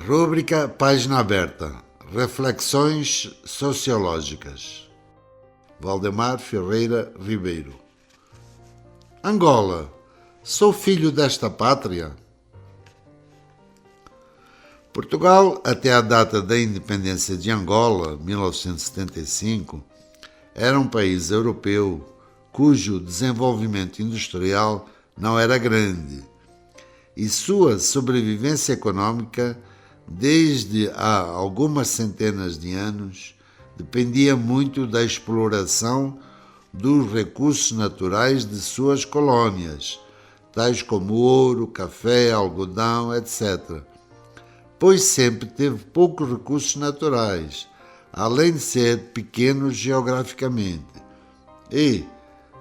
Rúbrica Página Aberta. Reflexões Sociológicas. Valdemar Ferreira Ribeiro. Angola. Sou filho desta pátria? Portugal, até a data da independência de Angola, 1975, era um país europeu cujo desenvolvimento industrial não era grande e sua sobrevivência econômica, desde há algumas centenas de anos, dependia muito da exploração dos recursos naturais de suas colônias, tais como ouro, café, algodão, etc., pois sempre teve poucos recursos naturais, além de ser pequeno geograficamente, e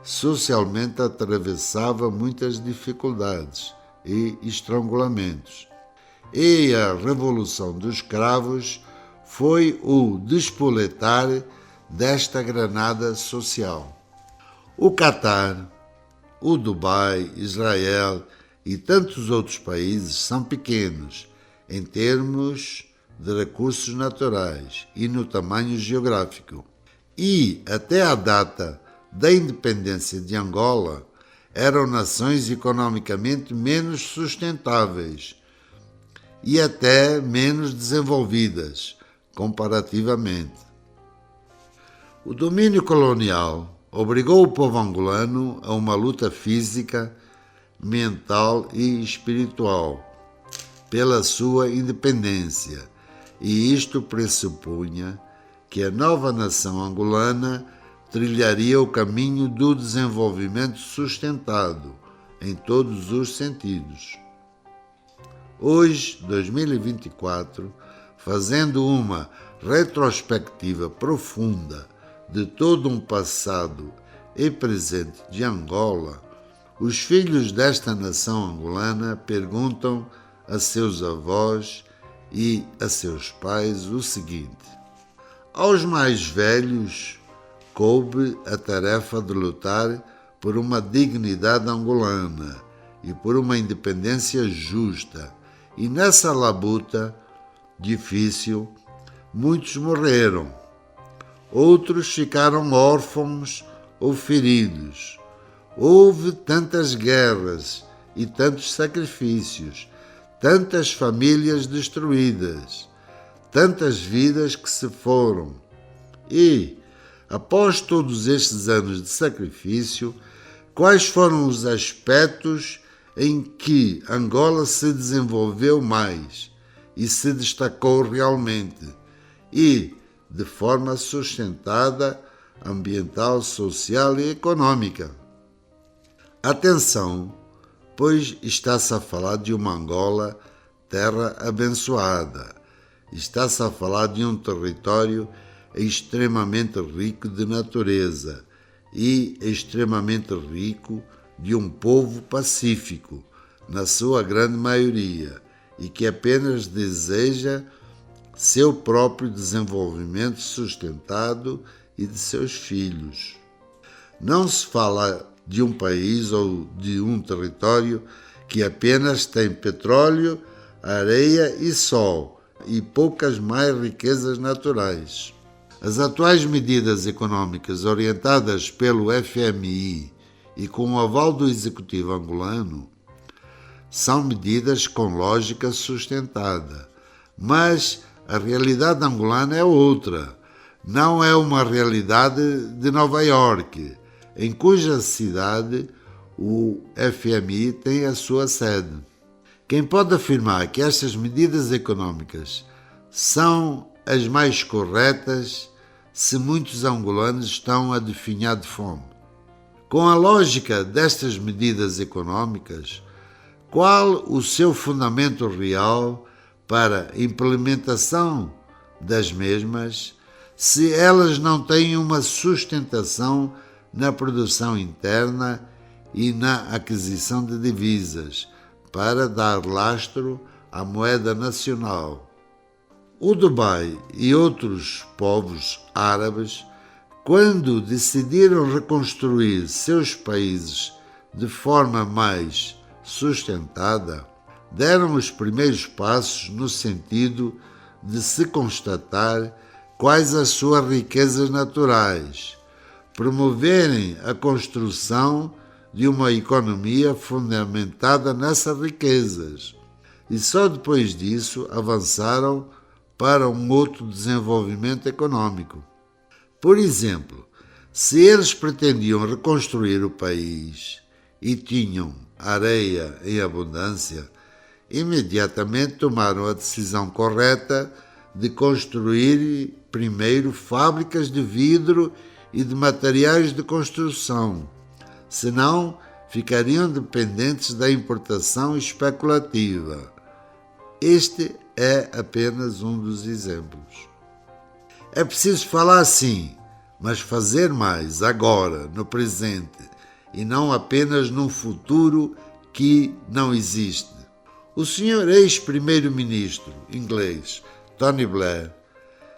socialmente atravessava muitas dificuldades e estrangulamentos. E a Revolução dos Cravos foi o despoletar desta granada social. O Catar, o Dubai, Israel e tantos outros países são pequenos em termos de recursos naturais e no tamanho geográfico. E, até à data da independência de Angola, eram nações economicamente menos sustentáveis e até menos desenvolvidas, comparativamente. O domínio colonial obrigou o povo angolano a uma luta física, mental e espiritual pela sua independência, e isto pressupunha que a nova nação angolana trilharia o caminho do desenvolvimento sustentado em todos os sentidos. Hoje, 2024, fazendo uma retrospectiva profunda de todo um passado e presente de Angola, os filhos desta nação angolana perguntam a seus avós e a seus pais o seguinte: aos mais velhos coube a tarefa de lutar por uma dignidade angolana e por uma independência justa, e nessa labuta difícil muitos morreram, outros ficaram órfãos ou feridos. Houve tantas guerras e tantos sacrifícios, tantas famílias destruídas, tantas vidas que se foram. E, após todos estes anos de sacrifício, quais foram os aspectos em que Angola se desenvolveu mais e se destacou realmente e, de forma sustentada, ambiental, social e econômica? Atenção, pois está-se a falar de uma Angola, terra abençoada. Está-se a falar de um território extremamente rico de natureza e extremamente rico de um povo pacífico, na sua grande maioria, e que apenas deseja seu próprio desenvolvimento sustentado e de seus filhos. Não se fala de um país ou de um território que apenas tem petróleo, areia e sol e poucas mais riquezas naturais. As atuais medidas econômicas orientadas pelo FMI e com o aval do Executivo angolano são medidas com lógica sustentada, mas a realidade angolana é outra. Não é uma realidade de Nova Iorque, em cuja cidade o FMI tem a sua sede. Quem pode afirmar que estas medidas econômicas são as mais corretas se muitos angolanos estão a definhar de fome? Com a lógica destas medidas econômicas, qual o seu fundamento real para a implementação das mesmas se elas não têm uma sustentação na produção interna e na aquisição de divisas para dar lastro à moeda nacional? O Dubai e outros povos árabes, quando decidiram reconstruir seus países de forma mais sustentada, deram os primeiros passos no sentido de se constatar quais as suas riquezas naturais, promoverem a construção de uma economia fundamentada nessas riquezas, e só depois disso avançaram para um outro desenvolvimento econômico. Por exemplo, se eles pretendiam reconstruir o país e tinham areia em abundância, imediatamente tomaram a decisão correta de construir primeiro fábricas de vidro e de materiais de construção, senão ficariam dependentes da importação especulativa. Este é apenas um dos exemplos. É preciso falar sim, mas fazer mais agora, no presente, e não apenas num futuro que não existe. O senhor ex-primeiro-ministro inglês, Tony Blair,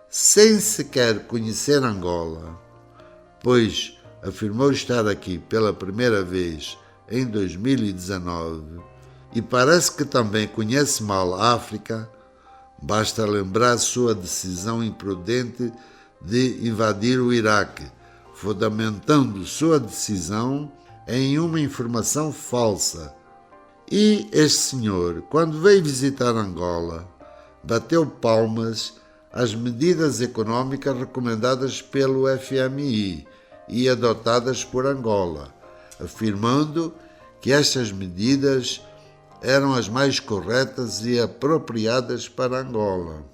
sem sequer conhecer Angola, pois afirmou estar aqui pela primeira vez em 2019 e parece que também conhece mal a África, basta lembrar sua decisão imprudente de invadir o Iraque, fundamentando sua decisão em uma informação falsa. E este senhor, quando veio visitar Angola, bateu palmas às medidas económicas recomendadas pelo FMI e adotadas por Angola, afirmando que estas medidas eram as mais corretas e apropriadas para Angola.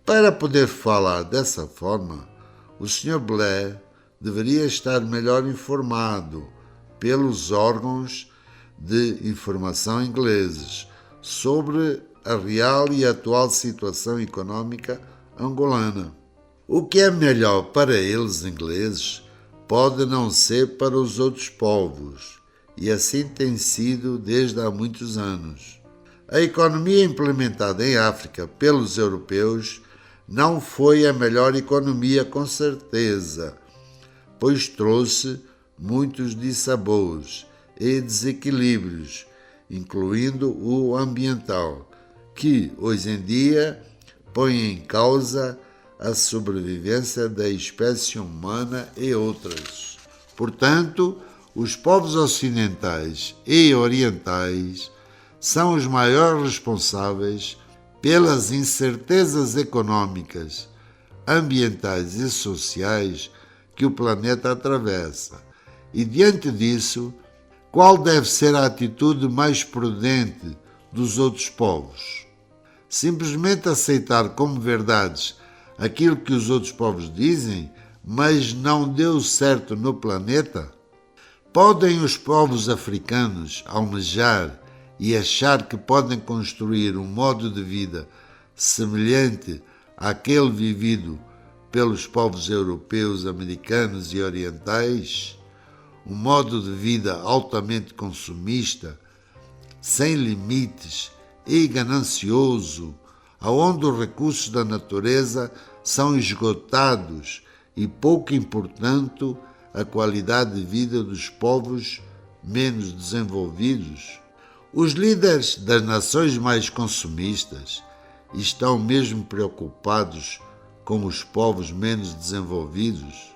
Para poder falar dessa forma, o Sr. Blair deveria estar melhor informado pelos órgãos de informação ingleses sobre a real e atual situação econômica angolana. O que é melhor para eles ingleses pode não ser para os outros povos, e assim tem sido desde há muitos anos. A economia implementada em África pelos europeus não foi a melhor economia com certeza, pois trouxe muitos dissabores e desequilíbrios, incluindo o ambiental, que hoje em dia põe em causa a sobrevivência da espécie humana e outras. Portanto, os povos ocidentais e orientais são os maiores responsáveis pelas incertezas econômicas, ambientais e sociais que o planeta atravessa. E diante disso, qual deve ser a atitude mais prudente dos outros povos? Simplesmente aceitar como verdades aquilo que os outros povos dizem, mas não deu certo no planeta? Podem os povos africanos almejar e achar que podem construir um modo de vida semelhante àquele vivido pelos povos europeus, americanos e orientais? Um modo de vida altamente consumista, sem limites e ganancioso, onde os recursos da natureza são esgotados e pouco importando a qualidade de vida dos povos menos desenvolvidos? Os líderes das nações mais consumistas estão mesmo preocupados com os povos menos desenvolvidos?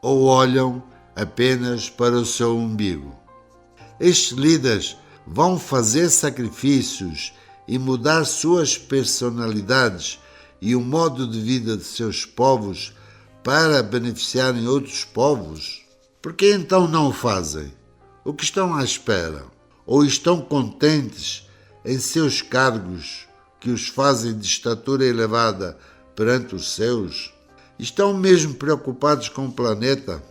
Ou olham apenas para o seu umbigo? Estes líderes vão fazer sacrifícios e mudar suas personalidades e o modo de vida de seus povos para beneficiarem outros povos? Por que então não o fazem? O que estão à espera? Ou estão contentes em seus cargos que os fazem de estatura elevada perante os seus? Estão mesmo preocupados com o planeta?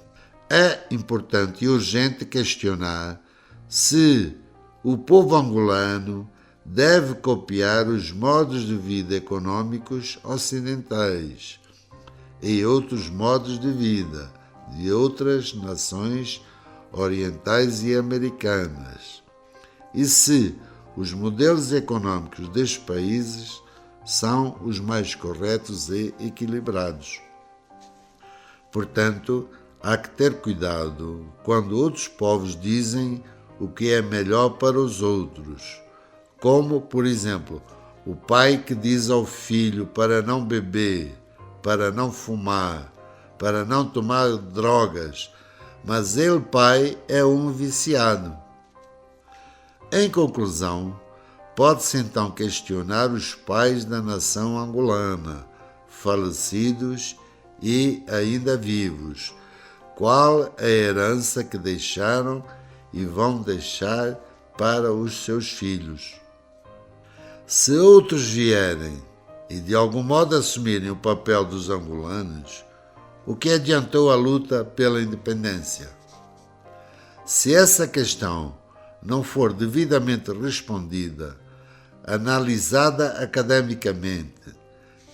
É importante e urgente questionar se o povo angolano deve copiar os modos de vida econômicos ocidentais e outros modos de vida de outras nações orientais e americanas, e se os modelos econômicos destes países são os mais corretos e equilibrados. Portanto, há que ter cuidado quando outros povos dizem o que é melhor para os outros, como, por exemplo, o pai que diz ao filho para não beber, para não fumar, para não tomar drogas, mas ele, pai, é um viciado. Em conclusão, pode-se então questionar os pais da nação angolana, falecidos e ainda vivos, qual a herança que deixaram e vão deixar para os seus filhos. Se outros vierem e de algum modo assumirem o papel dos angolanos, o que adiantou a luta pela independência? Se essa questão não for devidamente respondida, analisada academicamente,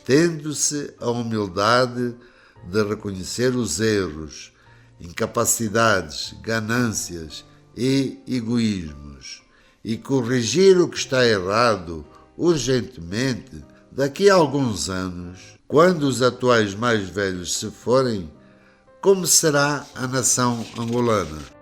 tendo-se a humildade de reconhecer os erros, incapacidades, ganâncias e egoísmos, e corrigir o que está errado urgentemente, daqui a alguns anos, quando os atuais mais velhos se forem, como será a nação angolana?